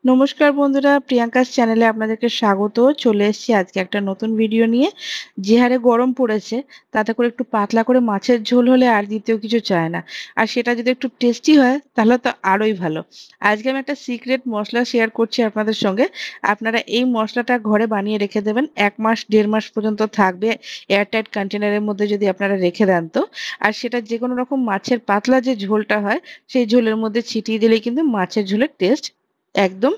নমস্কার বন্ধুরা, প্রিয়াঙ্কাস চ্যানেলে আপনাদেরকে স্বাগত। চলে এসেছি আজকে একটা নতুন ভিডিও নিয়ে। যে হারে গরম পড়েছে, তাতে করে একটু পাতলা করে মাছের ঝোল হলে আর দ্বিতীয় কিছু চায় না। আর সেটা যদি একটু টেস্টি হয় তাহলে তো আরোই ভালো। আজকে আমি একটা সিক্রেট মশলা শেয়ার করছি আপনাদের সঙ্গে। আপনারা এই মশলাটা ঘরে বানিয়ে রেখে দেবেন, 1 মাস 1.5 মাস পর্যন্ত থাকবে এয়ারটাইট কন্টেনারের মধ্যে যদি আপনারা রেখে দেন তো। আর সেটা যে কোনো রকম মাছের পাতলা যে ঝোলটা হয়, সেই ঝোলের মধ্যে ছিটিয়ে দিলেই কিন্তু মাছের ঝোলের টেস্ট একদম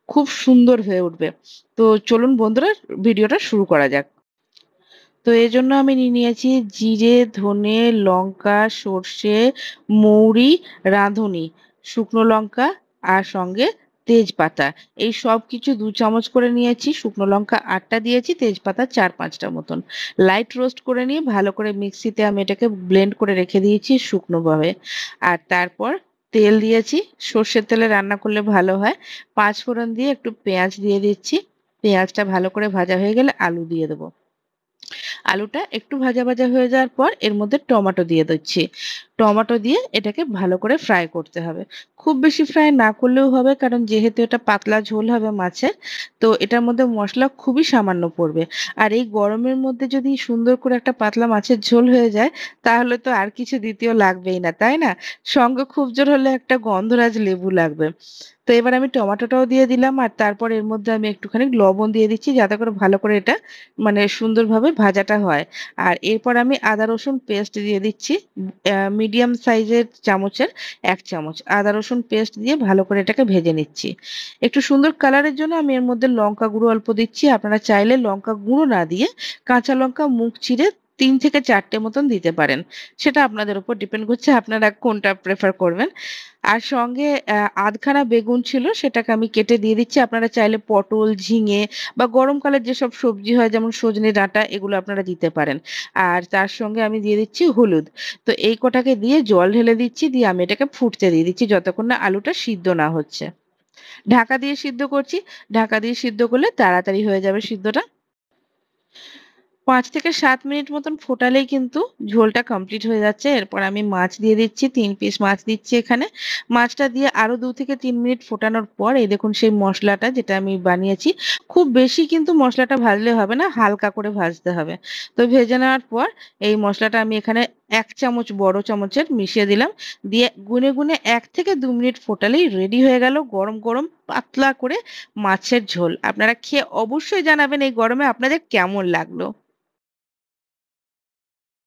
খুব সুন্দর হয়ে উঠবে। তো চলুন বন্ধুরা, ভিডিওটা শুরু করা যাক। তো এজন্য আমি নিয়ে নিয়েছি জিরে, ধনে, লঙ্কা, সর্ষে, মৌরি, রাঁধুনি, শুকনো লঙ্কা আর সঙ্গে তেজপাতা। এই সবকিছু 2 চামচ করে নিয়েছি। শুকনো লঙ্কা 8টা দিয়েছি, তেজপাতা 4-5টা মতন। লাইট রোস্ট করে নিয়ে ভালো করে মিক্সিতে আমি এটাকে ব্লেন্ড করে রেখে দিয়েছি শুকনোভাবে। আর তারপর তেল দিয়েছি। সর্ষের তেলে রান্না করলে ভালো হয়। 5 ফোড়ন দিয়ে একটু পেঁয়াজ দিয়ে দিচ্ছি। পেঁয়াজটা ভালো করে ভাজা হয়ে গেলে আলু দিয়ে দেবো। আলুটা একটু ভাজা ভাজা হয়ে যাওয়ার পর এর মধ্যে টমেটো দিয়ে দিচ্ছি। টমেটো দিয়ে এটাকে ভালো করে ফ্রাই করতে হবে। খুব বেশি ফ্রাই না করলেও হবে, কারণ যেহেতু এটা পাতলা ঝোল হবে মাছের, তো এটার মধ্যে মশলা খুবই সামান্য পড়বে। আর এই গরমের মধ্যে যদি সুন্দর করে একটা পাতলা মাছের ঝোল হয়ে যায়, তাহলে তো আর কিছু দ্বিতীয় লাগবেই না, তাই না? সঙ্গে খুব জোর হলে একটা গন্ধরাজ লেবু লাগবে। তো এবার আমি টমেটোটাও দিয়ে দিলাম, আর তারপর এর মধ্যে আমি একটুখানি লবণ দিয়ে দিচ্ছি, যাতে করে ভালো করে এটা মানে সুন্দরভাবে ভাজাটা হয়। আর এরপর আমি আদা রসুন পেস্ট দিয়ে দিচ্ছি। মিডিয়াম সাইজের চামচের 1 চামচ আদা রসুন পেস্ট দিয়ে ভালো করে এটাকে ভেজে নিচ্ছি। একটু সুন্দর কালারের জন্য আমি এর মধ্যে লঙ্কা গুঁড়ো অল্প দিচ্ছি। আপনারা চাইলে লঙ্কা গুঁড়ো না দিয়ে কাঁচা লঙ্কা মুখ চিরে 3 থেকে 4টে মতন দিতে পারেন। সেটা আপনাদের উপর ডিপেন্ড করছে আপনারা কোনটা প্রেফার করবেন। আর সঙ্গে আধখানা বেগুন ছিল, সেটাকে আমি কেটে দিয়ে দিচ্ছি। আপনারা চাইলে পটল, ঝিঙে বা গরমকালের যেসব সবজি হয় যেমন সজনে ডাঁটা, এগুলো আপনারা দিতে পারেন। আর তার সঙ্গে আমি দিয়ে দিচ্ছি হলুদ। তো এই কটাকে দিয়ে জল ঢেলে দিচ্ছি, দিয়ে আমি এটাকে ফুটতে দিয়ে দিচ্ছি যতক্ষণ না আলুটা সিদ্ধ না হচ্ছে। ঢাকা দিয়ে সিদ্ধ করছি। ঢাকা দিয়ে সিদ্ধ করলে তাড়াতাড়ি হয়ে যাবে সিদ্ধটা। 5 থেকে 7 মিনিট মতন ফোটালেই কিন্তু ঝোলটা কমপ্লিট হয়ে যাচ্ছে। এরপর আমি মাছ দিয়ে দিচ্ছি, 3 পিস মাছ দিচ্ছি এখানে। মাছটা দিয়ে আরো 2 থেকে 3 মিনিট ফোটানোর পর এই দেখুন সেই মসলাটা যেটা আমি বানিয়েছি। খুব বেশি কিন্তু মসলাটা ভাজলে হবে না, হালকা করে ভাজতে হবে। তো ভেজে নেওয়ার পর এই মসলাটা আমি এখানে 1 চামচ বড় চামচের মিশিয়ে দিলাম। দিয়ে গুনে গুনে 1 থেকে 2 মিনিট ফোটালেই রেডি হয়ে গেল গরম গরম পাতলা করে মাছের ঝোল। আপনারা খেয়ে অবশ্যই জানাবেন এই গরমে আপনাদের কেমন লাগলো।